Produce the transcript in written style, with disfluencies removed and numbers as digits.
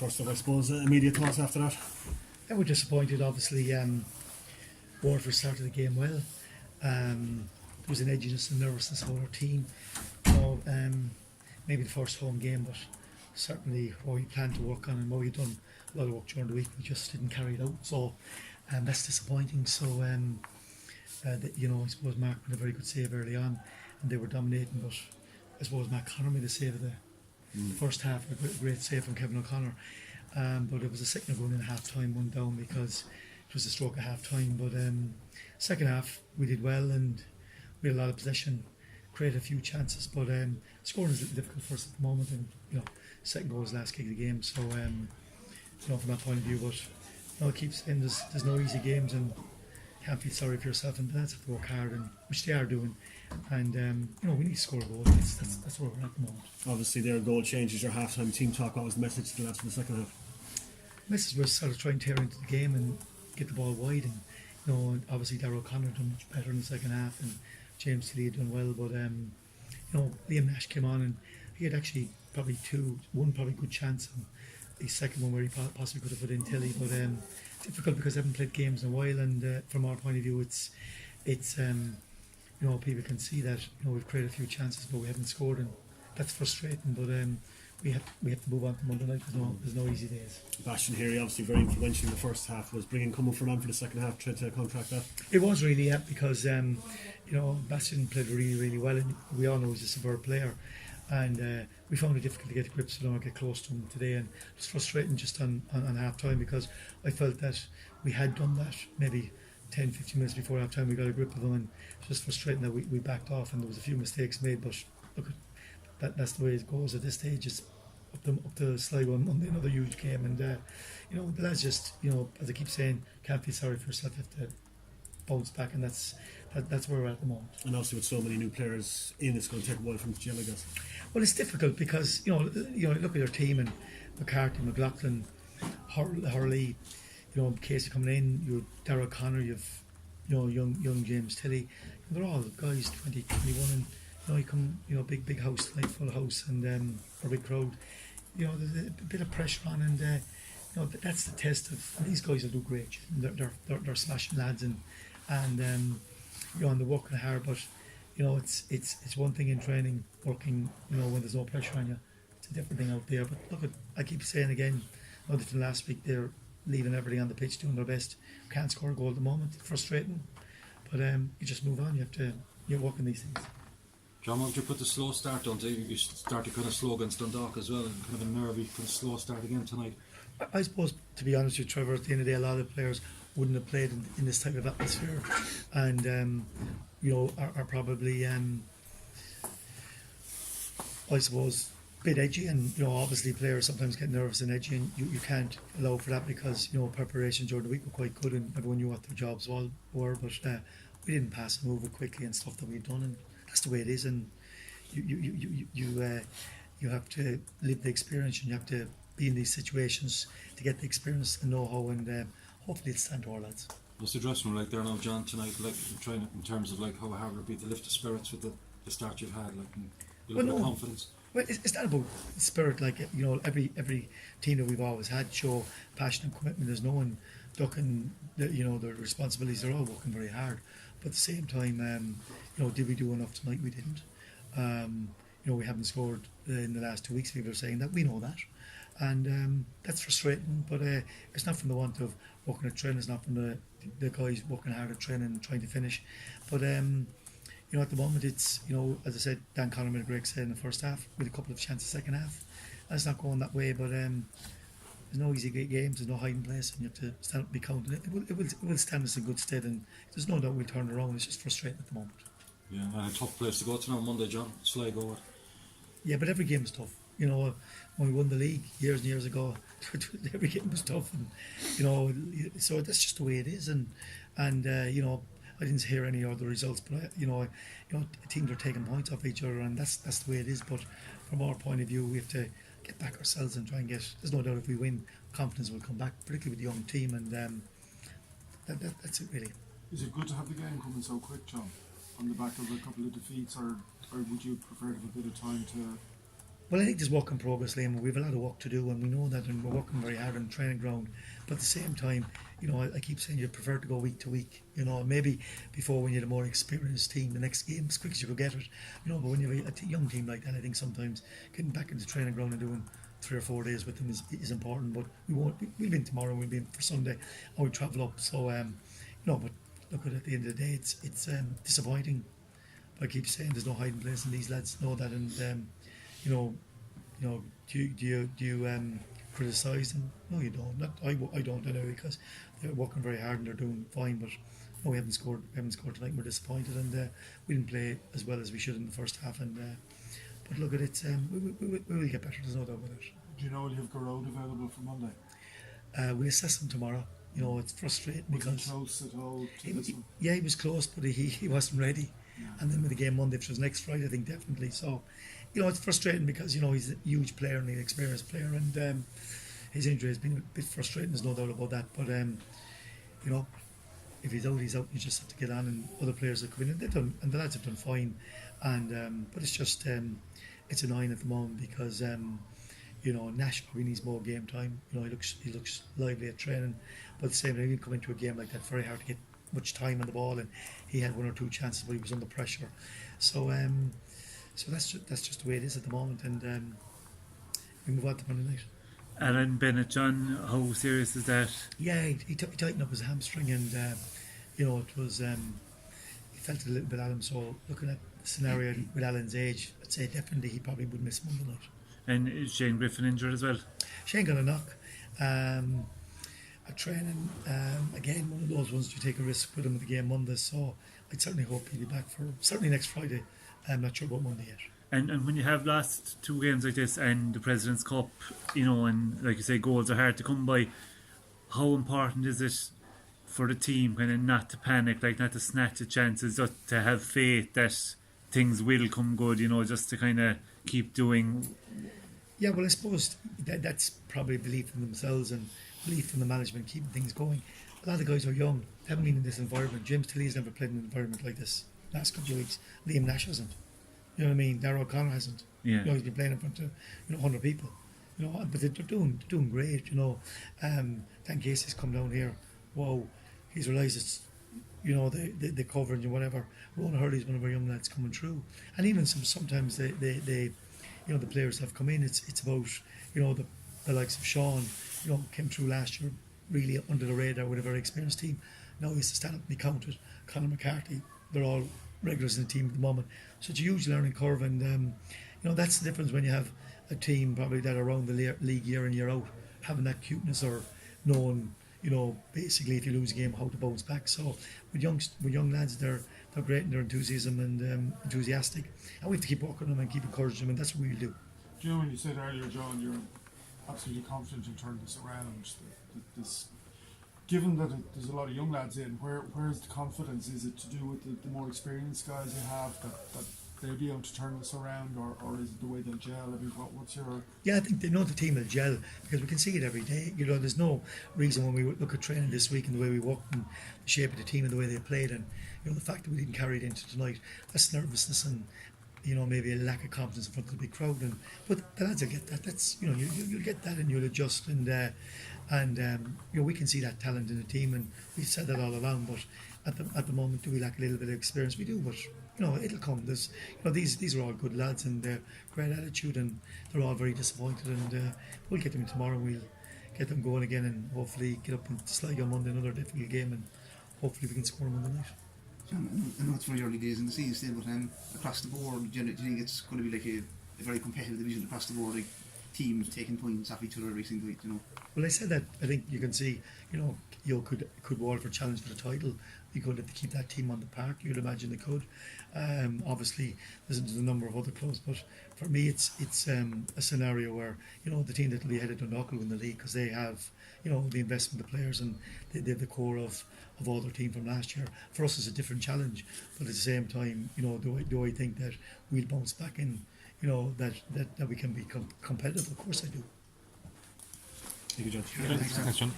first of, I suppose, immediate thoughts after that? We're disappointed, obviously. Waterford started the game well. There was an edginess and nervousness about our team. Maybe the first home game, but certainly what we planned to work on and what we've done a lot of work during the week, we just didn't carry it out. So that's disappointing. So I suppose Mark made a very good save early on, and they were dominating. But I suppose Matt Connor made a save of the first half, a great save from Kevin O'Connor. But it was a signal going in half time, one down, because it was a stroke at half time. But second half we did well, and we had a lot of possession, created a few chances, but scoring is a little difficult for us at the moment, and second goal was the last kick of the game. So from that point of view, but I keep saying there's no easy games, and can't feel sorry for yourself, and lads have to work hard, and which they are doing. And we need to score a goal. That's where we're at the moment. Obviously, their goal changes your half-time team talk. What was the message to the lads for the second half? The message was sort of try and tear into the game and get the ball wide, and obviously Darragh O'Connor done much better in the second half, and James Tilly had done well, but Liam Nash came on, and he had actually probably one good chance, and the second one where he possibly could have put in Tilly, but difficult because they haven't played games in a while, and from our point of view, it's people can see that we've created a few chances, but we haven't scored, and that's frustrating. But we have to move on to Monday night. There's no easy days. Bastian Heary, obviously very influential in the first half, was bringing Cumberford on for the second half, trying to contract that. It was really, because Bastian played really, really well, and we all know he's a superb player, and we found it difficult to get grips with him or get close to him today, and it was frustrating just on half time, because I felt that we had done that maybe 10-15 minutes before half time. We got a grip of them, and it's just frustrating that we backed off, and there was a few mistakes made, but look, that's the way it goes at this stage. It's up to Sligo on Monday, another huge game, and the lads just, as I keep saying, can't feel sorry for yourself. You have to bounce back, and that's where we're at the moment. And also with so many new players in, it's going to take a while from the gel, I guess. Well, it's difficult because look at your team, and McCarthy, McLaughlin, Hurley, Casey coming in, you have Darragh O'Connor, you've young James Tilly. They're all guys 20, 21, and you come big house tonight, full house, and a big crowd. There's a bit of pressure on, and that's the test of these guys. Will do great. They're smashing lads, and and they're working hard. But it's one thing in training, working when there's no pressure on you. It's a different thing out there. But look, I keep saying again, other than last week, they're leaving everything on the pitch, doing their best. Can't score a goal at the moment. Frustrating, but you just move on. You have to work on these things. John, why don't you put the slow start on? You started kind of slow against Dundalk as well, and kind of a nervy kind of slow start again tonight. I suppose, to be honest with you, Trevor, at the end of the day, a lot of the players wouldn't have played in this type of atmosphere, and are probably I suppose a bit edgy, and obviously players sometimes get nervous and edgy, and you can't allow for that, because preparation during the week were quite good and everyone knew what their jobs were, but we didn't pass and move it quickly and stuff that we've done, and that's the way it is, and you have to live the experience, and you have to be in these situations to get the experience and know-how, and hopefully it's stand to our lads. What's the dressing room like there now, John, tonight, like trying in terms of like how hard it would be to lift the spirits with the start you've had, like a little bit of confidence? Well, it's not about spirit, like every team that we've always had show passion and commitment. There's no one ducking the responsibilities. They're all working very hard, but at the same time, did we do enough tonight? We didn't. We haven't scored in the last 2 weeks. People are saying that, we know that, and that's frustrating. But it's not from the want of working at training. It's not from the guys working hard at training and trying to finish. But at the moment, it's as I said, Dan Connor made a great save in the first half with a couple of chances second half. And it's not going that way, but there's no easy games. There's no hiding place, and you have to stand up and be counted. It will stand us in good stead, and there's no doubt we'll turn it around. It's just frustrating at the moment. Yeah, and a tough place to go to now Monday, John. Sligo. Yeah, but every game is tough. When we won the league years and years ago, every game was tough, and so that's just the way it is. And I didn't hear any other results, but teams are taking points off each other, and that's the way it is. But from our point of view, we have to get back ourselves and try and get. There's no doubt if we win, confidence will come back, particularly with the young team, and that's it really. Is it good to have the game coming so quick, John, on the back of a couple of defeats, or would you prefer to have a bit of time to Well, I think there's work in progress, Liam. We have a lot of work to do, and we know that, and we're working very hard on the training ground. But at the same time, I keep saying you prefer to go week to week. Maybe before when you had a more experienced team, the next game as quick as you could get it. But when you have a young team like that, I think sometimes getting back into the training ground and doing 3 or 4 days with them is important. But we won't. We'll be in tomorrow. We'll be in for Sunday, and we travel up. So but look at the end of the day, it's disappointing. But I keep saying there's no hiding place, and these lads know that, and do you criticise them? No, you don't. I don't anyway, because they're working very hard and they're doing fine. But no, we haven't scored. Tonight. We're disappointed, and we didn't play as well as we should in the first half. And but look at it. We will get better. There's no doubt about it. Do you know will you have Garrod available for Monday? We'll assess him tomorrow. It's frustrating Was because he close at all to this one? yeah, he was close, but he wasn't ready. Yeah. And then with the game Monday, which was next Friday, I think definitely. So, it's frustrating because he's a huge player and an experienced player, and his injury has been a bit frustrating. There's no doubt about that. But if he's out, he's out. You just have to get on, and other players have come in, and the lads have done fine. And but it's just it's annoying at the moment because Nash probably needs more game time. He looks lively at training, but at the same time, you come into a game like that, very hard to get much time on the ball, and he had 1 or 2 chances, but he was under pressure. So that's just the way it is at the moment, and we move on to Monday night. Alan Bennett, John, how serious is that? Yeah, he tightened up his hamstring, and it was he felt it a little bit at him. So looking at the scenario with Alan's age, I'd say definitely he probably would miss Monday night. And is Shane Griffin injured as well? Shane got a knock. At training, again, one of those ones you take a risk with him at the game Monday, so I'd certainly hope he'll be back for certainly next Friday. I'm not sure about Monday yet. And when you have lost 2 games like this and the President's Cup, and like you say, goals are hard to come by, how important is it for the team kind of not to panic, like not to snatch at chances, just to have faith that things will come good, just to kind of keep doing? Yeah, well, I suppose that's probably belief in themselves and belief in the management keeping things going. A lot of the guys are young, haven't been in this environment. James Tilley's never played in an environment like this last couple of weeks. Liam Nash hasn't. You know what I mean? Darragh O'Connor hasn't. Yeah. He's been playing in front of 100 people. But they're doing great. Dan Casey's come down here. Wow, he's realised it's the coverage and whatever. Ronan Hurley's one of our young lads coming through, and even sometimes they the players have come in. It's about the likes of Sean. Came through last year really under the radar with a very experienced team. Now he has to stand up and be counted. Conor McCarthy, they're all regulars in the team at the moment. So it's a huge learning curve, and that's the difference when you have a team probably that are around the league year in year out, having that cuteness or knowing basically if you lose a game how to bounce back. So with young lads, they're great in their enthusiasm and enthusiastic, and we have to keep working on them and keep encouraging them, and that's what we'll do. Do you know when you said earlier, John, you're absolutely confident in turning this around? Given that there's a lot of young lads in, where's the confidence? Is it to do with the more experienced guys you have that they'll be able to turn this around, or is it the way they'll gel? I mean, what's your... Yeah, I think they know the team will gel because we can see it every day. There's no reason when we look at training this week and the way we worked and the shape of the team and the way they played, and the fact that we didn't carry it into tonight, that's nervousness and maybe a lack of confidence in front of the big crowd. But the lads will get that. That's you'll get that and you'll adjust, and we can see that talent in the team, and we've said that all along. But at the moment, do we lack a little bit of experience? We do, but it'll come. There's these are all good lads and they're great attitude, and they're all very disappointed, and we'll get them in tomorrow. And we'll get them going again, and hopefully get up in Sligo on Monday, another difficult game, and hopefully we can score Monday night. John, I know it's very early days in the season still, but across the board, do you think it's going to be like a very competitive division across the board, like teams taking points off each other every single week, Well, I said that I think you can see, could Waterford challenge for the title? Be good if they keep that team on the park. You'd imagine they could. Obviously, there's a number of other clubs, but for me, it's a scenario where the team that will be headed to Dundalk will win the league because they have the investment of the players, and they have the core of all their team from last year. For us, it's a different challenge, but at the same time, do I think that we'll bounce back in? That we can be competitive? Of course, I do. Thank you, John. Thanks, John.